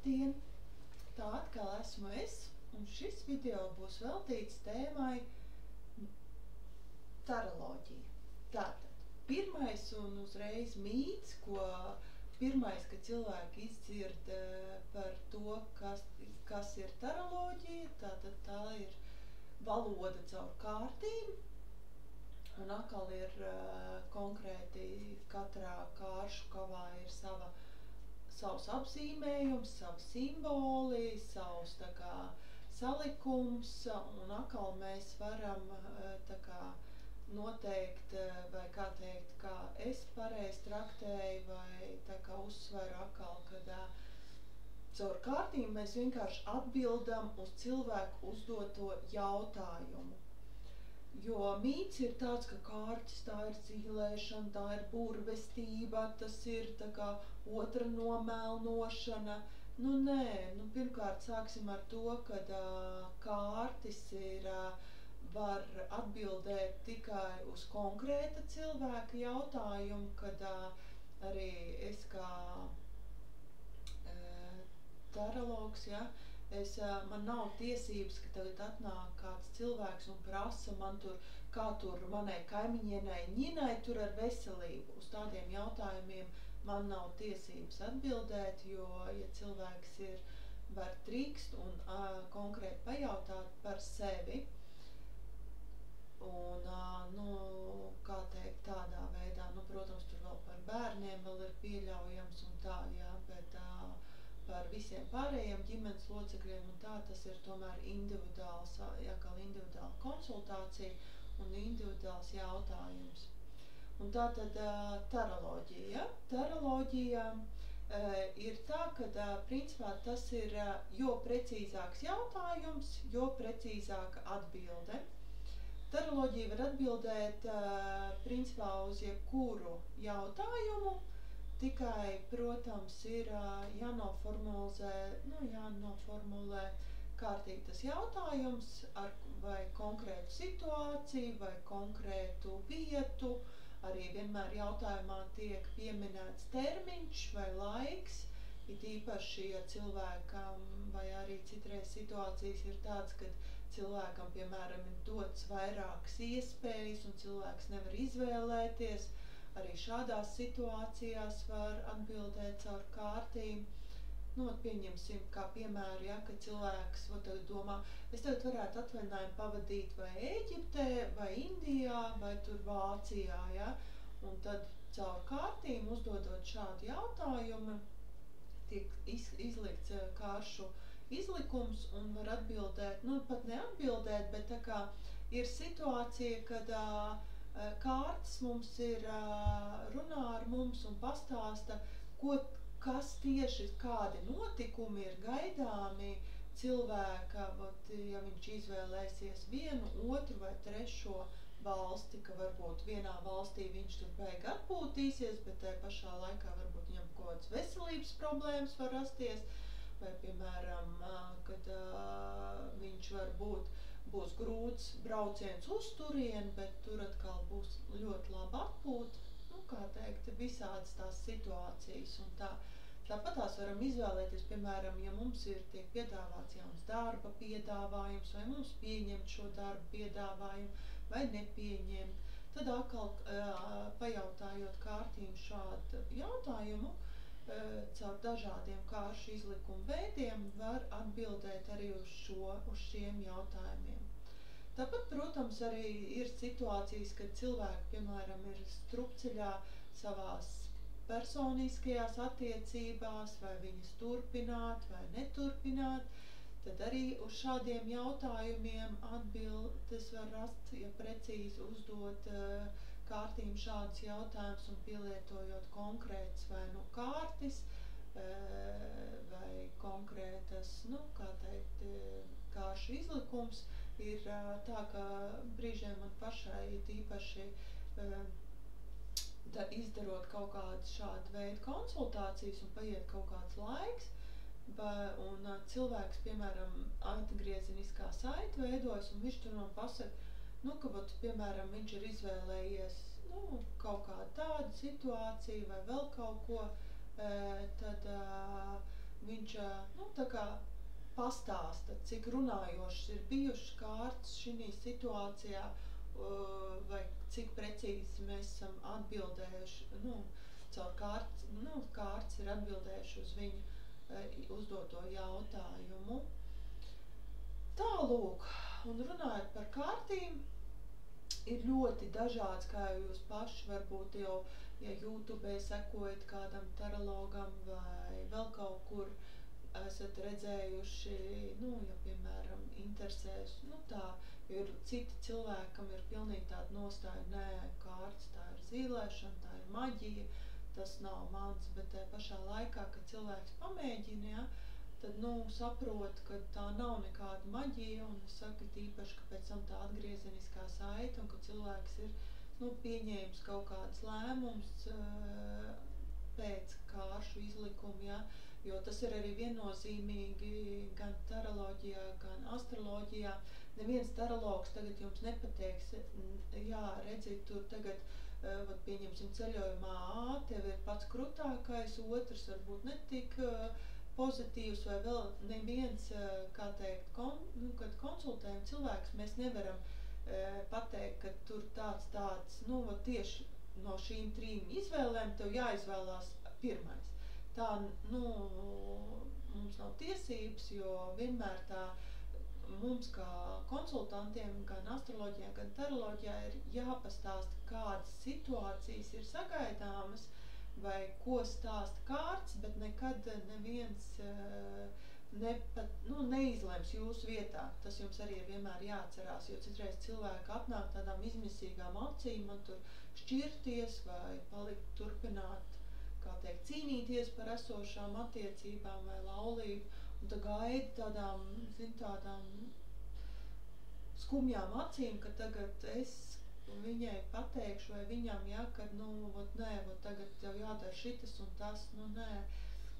Labdien! Tā atkal esmu es, un šis video būs veltīts tēmai taroloģija. Tātad, pirmais un uzreiz mīts, kad cilvēki izdzird par to, kas ir taroloģija, tātad tā ir valoda caur kārtīm, un atkal ir konkrēti katrā kāršu kavā ir savs apzīmējums, savi simboli, savs salikums, un atkal mēs varam noteikt, vai kā teikt, kā es pareizi traktēju, vai uzsveru atkal, kad caur kārtīm mēs vienkārši atbildam uz cilvēku uzdoto jautājumu. Jo mīts ir tāds, ka kārtis tā ir zīlēšana, tā ir burvestība, tas ir otra nomēlnošana. Nē, pirmkārt sāksim ar to, ka kārtis var atbildēt tikai uz konkrēta cilvēka jautājumu, kad arī es kā tarologs, man nav tiesības, ka tagad atnāk kāds cilvēks un prasa man kā manai kaimiņienai Ņinai tur ar veselību. Uz tādiem jautājumiem man nav tiesības atbildēt, jo, ja cilvēks var drīkst un konkrēti pajautāt par sevi, un, kā teikt, tādā veidā, protams, tur vēl par bērniem vēl ir pieļaujams un tā, bet par visiem pārējiem ģimenes locekļiem un tā, tas ir tomēr individuāla konsultācija un individuāls jautājums. Un tātad taroloģija. Taroloģija ir tā, ka principā tas ir jo precīzāks jautājums, jo precīzāka atbilde. Taroloģija var atbildēt principā uz jebkuru jautājumu, tikai, protams, ir jānoformulē kārtīgi tas jautājums vai konkrētu situāciju vai konkrētu vietu. Arī vienmēr jautājumā tiek pieminēts termiņš vai laiks, it īpaši, ja cilvēkam vai arī citreiz situācijas ir tāds, kad cilvēkam, piemēram, ir dots vairākas iespējas un cilvēks nevar izvēlēties. Arī šādās situācijās var atbildēt caur kārtīm. Pieņemsim kā piemēru, ka cilvēks domā, es tagad varētu atvaļinājumu pavadīt vai Ēģiptē, vai Indijā, vai tur Vācijā, un tad caur kārtīm uzdodot šādu jautājumu, tiek izlikts kāršu izlikums un var atbildēt, pat neatbildēt, bet tā kā ir situācija, kad kārtas mums runā ar mums un pastāsta, kas tieši kādi notikumi ir gaidāmi cilvēka, ja viņš izvēlēsies vienu, otru vai trešo valsti, ka varbūt vienā valstī viņš tur beig atpūtīsies, bet tai pašā laikā varbūt viņam kaut kādas veselības problēmas var rasties, vai, piemēram, kad viņš būs grūts brauciens uz turieni, bet tur atkal būs ļoti laba atpūta. Kā teikt, visādas tās situācijas un tā. Tāpat tās varam izvēlēties, piemēram, ja mums tiek piedāvāts jauns darba piedāvājums, vai mums pieņemt šo darba piedāvājumu, vai nepieņemt. Tad atkal pajautājot kārtīm šādu jautājumu, caur dažādiem kāršu izlikumu veidiem var atbildēt arī uz šiem jautājumiem. Tāpat, protams, arī ir situācijas, kad cilvēki, piemēram, ir strupceļā savās personiskajās attiecībās, vai viņas turpināt vai neturpināt, tad arī uz šādiem jautājumiem atbildes var rast, ja precīzi uzdot kārtīm šādus jautājumus un pielietojot konkrētas vai kārtis, vai konkrētas, kāršu izlikums. Ir tā, ka brīžiem man pašai tīpaši izdarot kaut kādas šāda veida konsultācijas un paiet kaut kāds laiks, un cilvēks, piemēram, atgriezeniskā saite veidojas, un viņš tur man pasaka, ka, piemēram, viņš ir izvēlējies kaut kādu tādu situāciju vai vēl kaut ko, tad viņš, nu, tā kā pastāsta, cik runājošas ir bijušas kārtas šī situācijā, vai cik precīzi mēs esam atbildējuši, nu, caur kārtas ir atbildējuši uz viņu uzdoto jautājumu. Tālūk, un runājot par kārtīm, ir ļoti dažāds, kā jūs paši varbūt jau, ja YouTube sekojat kādam tarologam vai vēl kaut kur esat redzējuši, nu, ja piemēram interesēs, nu tā, ir citi cilvēkam ir pilnīgi tāda nostāja, nē, kārtas, tā ir zīlēšana, tā ir maģija, tas nav mans, bet pašā laikā, kad cilvēks pamēģina, ja, tad, nu, saprot, ka tā nav nekāda maģija, un es saku tīpaši, ka pēc tam tā atgriezeniskā saite, un ka cilvēks ir, nu, pieņēmis kaut kāds lēmums pēc kāršu izlikuma, ja, jo tas ir arī viennozīmīgi gan taroloģijā, gan astroloģijā. Neviens tarologs tagad jums nepateiks, jā, redzi, tur tagad, pieņemsim ceļojumā A, tev ir pats krutākais, otrs varbūt netik pozitīvs vai vēl neviens, kā teikt, kad konsultējam cilvēks, mēs nevaram pateikt, ka tur tāds, nu, tieši no šīm 3 izvēlēm tev jāizvēlās pirmais. Tā, nu, mums nav tiesības, jo vienmēr tā mums kā konsultantiem gan astroloģijā, gan taroloģijā ir jāpastāsta, kādas situācijas ir sagaidāmas, vai ko stāsta kārtas, bet nekad neviens neizlems jūsu vietā. Tas jums arī vienmēr jāatcerās, jo citreiz cilvēki atnāk tādām izmisīgām acīm, man tur šķirties vai palikt turpināt, kā teikt, cīnīties par esošām attiecībām vai laulību, un tad gaida tādām skumjām acīm, ka tagad es viņai pateikšu vai viņam, ja, ka, nu, tagad tev jādara šitas un tas, nu, nē,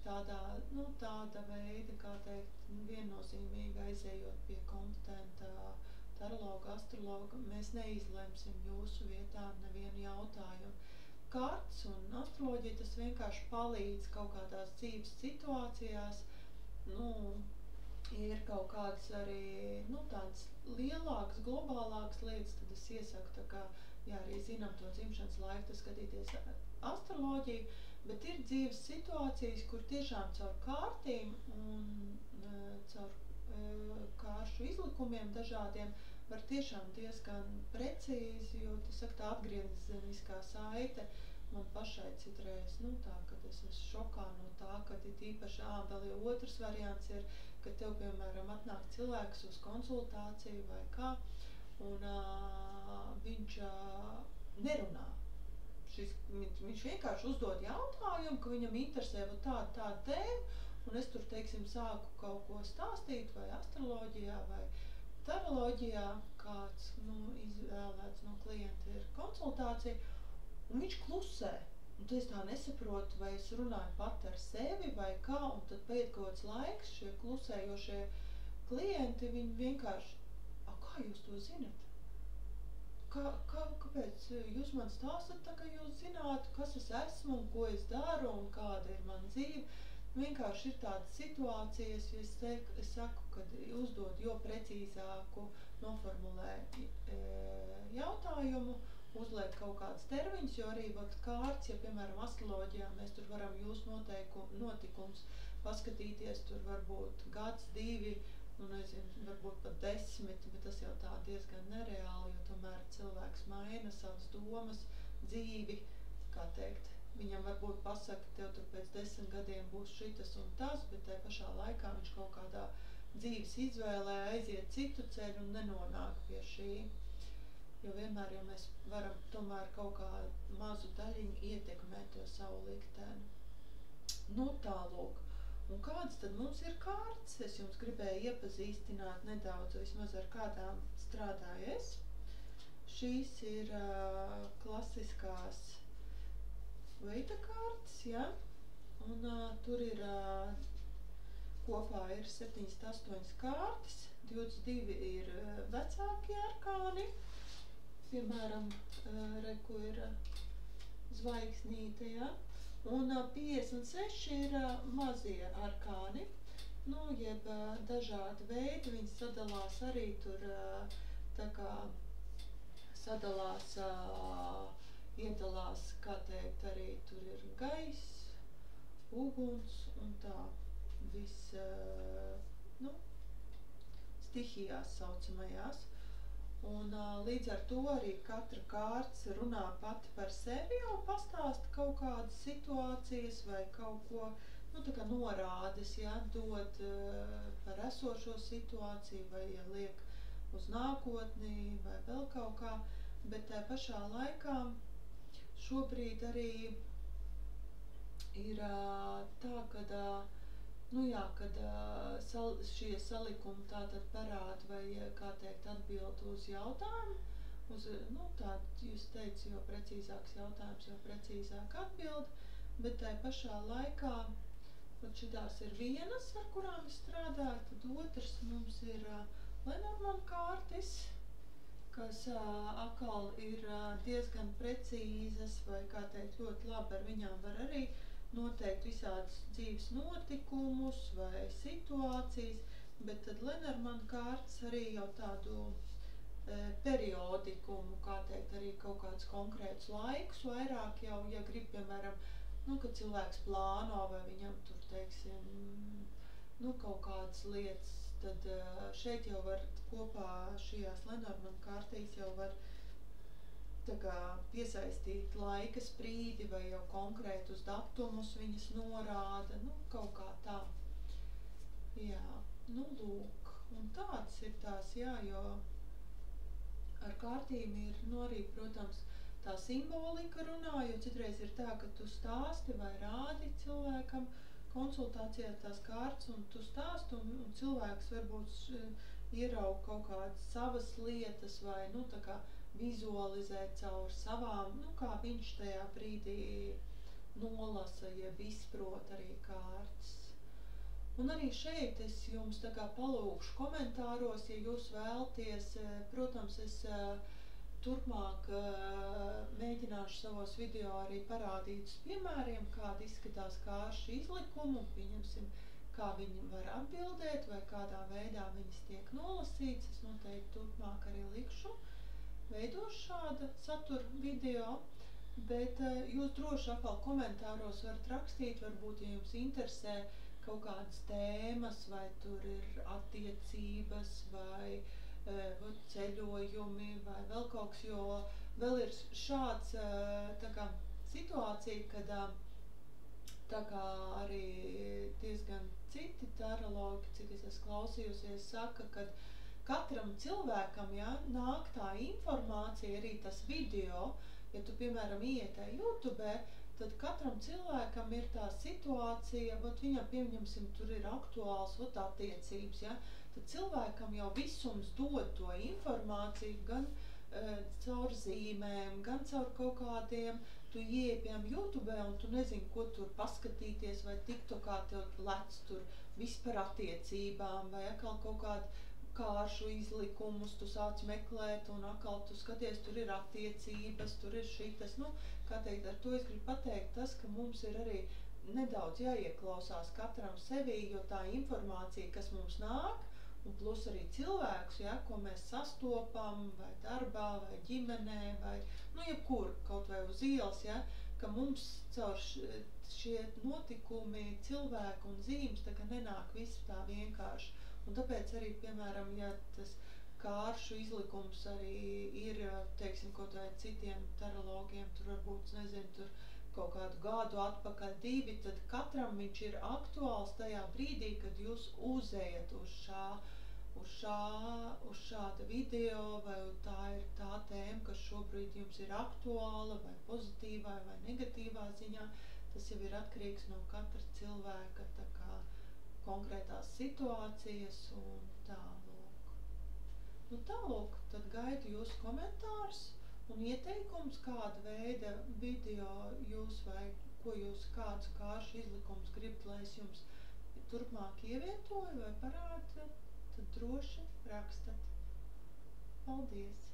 tāda veida, kā teikt, viennozīmīgi aizējot pie kompetentā tarologa, astrologa, mēs neizlemsim jūsu vietā nevienu jautājumu. Kārtas un astroloģija tas vienkārši palīdz kaut kādās dzīves situācijās, nu, ir kaut kādas arī, nu, tādas lielākas, globālākas lietas, tad es iesaku, tā kā, jā, arī zinām to dzimšanas laiku, skatīties astroloģiju, bet ir dzīves situācijas, kur tiešām caur kārtīm un caur kāršu izlikumiem dažādiem var tiešām diezgan precīzi, jo, tas saka, tā atgriezeniskā saite man pašai citreiz, nu, tā, kad es esmu šokā no tā, kad ir īpaši, vēl jau otrs variants ir, ka tev, piemēram, atnāk cilvēks uz konsultāciju vai kā, un viņš nerunā. Viņš vienkārši uzdod jautājumu, ka viņam interesē tāda tēma, un es tur, teiksim, sāku kaut ko stāstīt, vai astroloģijā, vai taroloģijā, kāds, nu, izvēlēts no klienta ir konsultācija, un viņš klusē. Un tad es tā nesaprotu, vai es runāju pat ar sevi vai kā, un tad paiet kaut kāds laiks, šie klusējošie klienti, viņi vienkārši, kā jūs to zinat? Kāpēc jūs man stāstat, tā kā jūs zināt, kas es esmu un ko es daru un kāda ir man dzīve? Vienkārši ir tādas situācijas, jo es saku, kad uzdod jo precīzāku noformulē jautājumu, uzliek kaut kāds termiņus, jo arī kārtas, ja, piemēram, astroloģijā mēs tur varam jūs notikums paskatīties, tur varbūt gads, 2, nu, nezinu, varbūt pat 10, bet tas jau tā diezgan nereāli, jo tomēr cilvēks maina savas domas, dzīvi, kā teikt, viņam varbūt pasaka, tev tur pēc 10 gadiem būs šitas un tas, bet tajā pašā laikā viņš kaut kādā dzīves izvēlē aiziet citu ceļu un nenonāk pie šī. Jo vienmēr jau mēs varam tomēr kaut kā mazu daļiņu ietekmēt to savu likteni. Nu, tālūk. Un kādas tad mums ir kārtas? Es jums gribēju iepazīstināt nedaudz, vismaz ar kādām strādāju es. Šīs ir klasiskās veida kārtas, ja? Un tur ir kopā ir 78 kārtas, 22 ir vecākie arkāni. Piemēram, reku ir zvaigznīte, ja? Un 56 ir mazie arkāni, nu, jeb dažādi veidi, viņi sadalās arī tur, tā kā sadalās, iedalās, kā teikt, arī tur ir gaiss, uguns un tā viss, nu, stihijās saucamajās. Un līdz ar to arī katra kārts runā pati par sevi, jau pastāsta kaut kādas situācijas vai kaut ko, nu, tā kā norādes, ja, dod par esošo situāciju vai, ja liek uz nākotni vai vēl kaut kā, bet tā pašā laikā šobrīd arī ir tā, kad nu jā, kad šie salikumi tātad parāda vai, kā teikt, atbild uz jautājumu, uz, nu tā, jūs teicu, jo precīzāks jautājums, jo precīzāk atbild, bet tai pašā laikā, pat šitās ir vienas, ar kurām es strādāju, tad otrs mums ir Lenormand kārtis, kas atkal ir diezgan precīzas vai, kā teikt, ļoti labi ar viņām var arī noteikt visādus dzīves notikumus vai situācijas, bet tad Lenormand kārtas arī jau tādu periodikumu, kā teikt, arī kaut kādus konkrētus laikus vairāk jau, ja grib, piemēram, nu, kad cilvēks plāno vai viņam tur, teiksim, nu, kaut kādas lietas, tad šeit jau var kopā šajās Lenormand kārtīs jau var tā kā piesaistīt laika sprīdi vai jau konkrētus datumus viņas norāda, nu, kaut kā tā. Jā, nu, lūk, un tāds ir tās, jā, jo ar kārtīm ir, nu, arī, protams, tā simbolika runā, jo citreiz ir tā, ka tu stāsti vai rādi cilvēkam konsultācijā tās kārtas, un tu stāsti, un cilvēks varbūt ieraug kaut kādas savas lietas vai, nu, tā kā vizualizēt caur savām, nu, kā viņš tajā brīdī nolasa, jeb izprot arī kārtas. Un arī šeit es jums tā kā palūkšu komentāros, ja jūs vēlties, protams, es turpmāk mēģināšu savos video arī parādīt uz piemēriem, kāda izskatās kāršu izlikumu, pieņemsim, kā viņi var atbildēt vai kādā veidā viņas tiek nolasīts, es noteikti turpmāk arī likšu. Veidošu šāda satura video, bet jūs droši atkal komentāros varat rakstīt, varbūt, ja jums interesē kaut kādas tēmas, vai tur ir attiecības, vai ceļojumi, vai vēl kaut kas, jo vēl ir šāds tā kā situācija, kad tā kā arī diezgan citi tarologi, cik es esmu klausījusies, saka, kad katram cilvēkam, ja, nāk tā informācija, arī tas video, ja tu, piemēram, ietē YouTube, tad katram cilvēkam ir tā situācija, vat viņam, pieņemsim, tur ir aktuāls, vat attiecības, ja, tad cilvēkam jau visums dod to informāciju, gan caur zīmēm, gan caur kaut kādiem, tu ieej, piemēram, YouTube, un tu nezini, ko tur paskatīties, vai TikTokā tev lec tur vispār attiecībām, vai atkal kaut kādu kāršu izlikumus tu sāc meklēt, un atkal tu skaties, tur ir attiecības, tur ir šitas, nu, kā teikt, ar to es gribu pateikt tas, ka mums ir arī nedaudz jāieklausās katram sevī, jo tā informācija, kas mums nāk, un plus arī cilvēkus, ja, ko mēs sastopam, vai darbā, vai ģimenē, vai, nu, jebkur, kaut vai uz ielas, ja, ka mums caur šie notikumi, cilvēku un zīmes, tā kā nenāk visu tā vienkārši. Un tāpēc arī, piemēram, ja tas kāršu izlikums arī ir, teiksim, kaut vai citiem tarologiem, tur varbūt, nezinu, tur kaut kādu gadu atpakaļ 2, tad katram viņš ir aktuāls tajā brīdī, kad jūs uzējat uz šāda video, vai tā ir tā tēma, kas šobrīd jums ir aktuāla, vai pozitīvā, vai negatīvā ziņā, tas jau ir atkarīgs no katra cilvēka, tā kā konkrētās situācijas un tālūk. Nu tālūk, tad gaidu jūsu komentārus un ieteikums, kāda veida video jūs vai ko jūs kādus kāršu izlikumus gribat, lai es jums turpmāk ievietoju vai parādu, tad droši rakstat. Paldies!